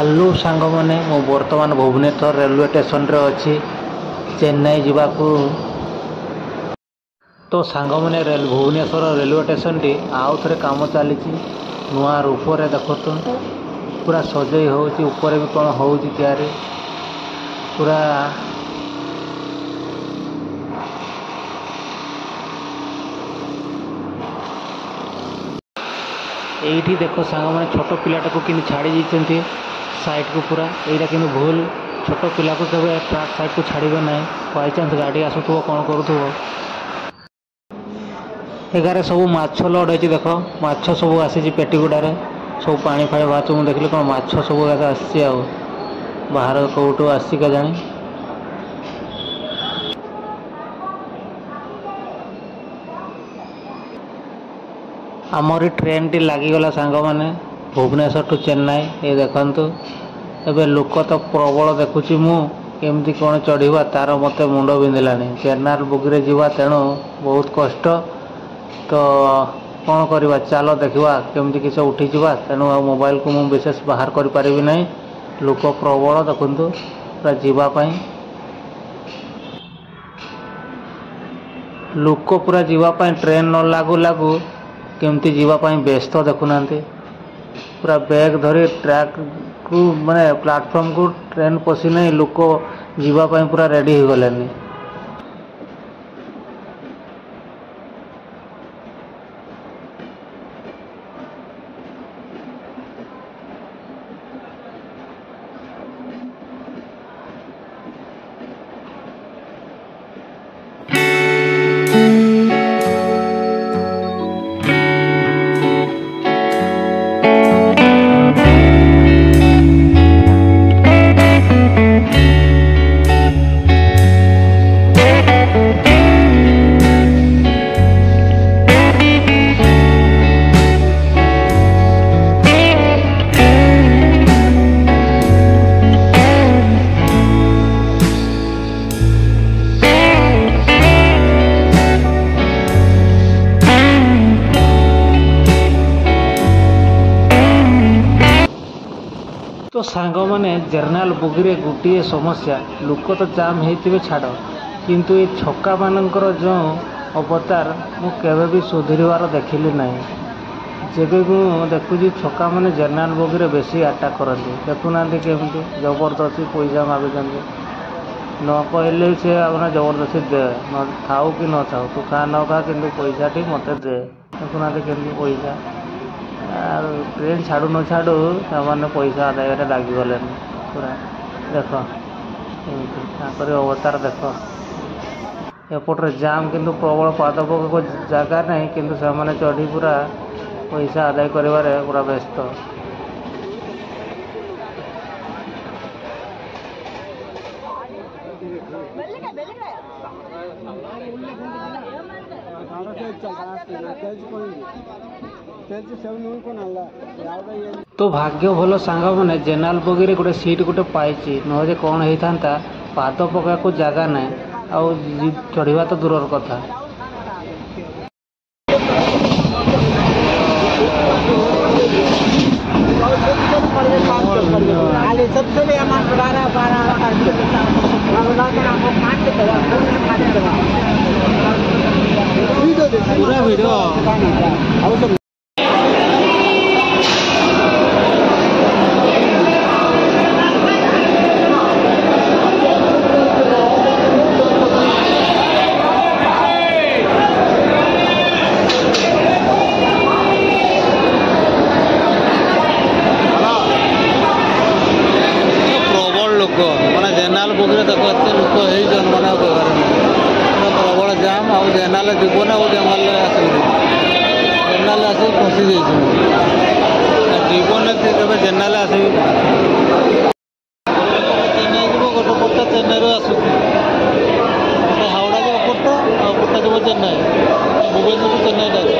hello सांग मैंने मु बर्तमान भुवनेश्वर रेलवे स्टेशन रे अच्छी चेन्नई जावाकू तो सांग मैंने भुवनेश्वर रेलवे स्टेशन टी आउ थे कम चली नुआ रूपर देखु पूरा सजई होची ऊपर भी कौन हो पूरा यही देख सांग मैंने छोट पिलाटा को कि छाड़ी जाइए साइड को पूरा यहाँ कि भूल छोट पिला को कभी ट्रैक साइड को छाड़े ना बाई चान्स गाड़ी आसुव कौन करूँ एगारे सब माछ लोड होती देख माछ सब आसी पेटीगुड़ार सब पानी फाड़ी बाहर मुझे देखिए कौन माछ सब आसी बाहर कौटू आसी क्या जानी आमरी ट्रेन टी लगिगला सांग मैंने भुवनेश्वर टू चेन्नई ये देखु एबे लोक तो प्रबल देखुची मु केमती कौन चढ़ा तार मत मुंड बिंधिलानी जेनराल बुग्रे जीवा तेणु बहुत कष्ट तो कौन करवा चलो देखा केमती किसी उठी जावा तेणु मोबाइल को मुझे विशेष बाहर करी ना लोक प्रबल देखु पूरा जीवाई लोक पूरा जीवाई ट्रेन न लागू लागू केमती जीवाई व्यस्त देखुना पूरा बैग धरी ट्रैक को माने प्लेटफॉर्म को ट्रेन पशि नहीं लोक जीवाई पूरा रेडी हो गले तो सांग मैंने जर्नाल बुगिरे गोटे समस्या लोक तो जाम होते छाड़ किंतु ये छक्का मानकर जो अवतार मुझे भी सुधरवार देखिली ना जब भी देखुची छक्का मैंने जर्नाल बुगिरे बेसी अटैक करती देखुना केमती जबरदस्ती पैसा मागुं न कहले से अपना जबरदस्ती दे न थाऊ कि न थाऊ तू खा न खा कि पैसा टी मत दे देखुना केमती पैसा ट्रेन छाड़ू न छाड़ू से पैसा आदाय लगिगले पूरा देख अवतार देख एपटे जाम किंतु प्रबल पादपक को जगह नहीं किंतु से चढ़ी पूरा पैसा आदाय करिवारे पूरा व्यस्त तो भाग्य भल सांग मैंने जेनराल बगी गोटे सीट गोटे पाई नहे कौन होता पाद पका को जगह ना आउ चढ़ा तो दूर कथा पूरा वीडियो जेनराल बुग्रे देखो एत लोक माने प्रबल जाम आ जेनराल जीवन आ जंगल जेनराल आस फसी जीवन कभी जेनराल आस चेन्नई जीव गोटे पट चेन्नई आसू हावड़ा जो पट आ पट जीव चेन्नई भुवनेश्वर चेन्नई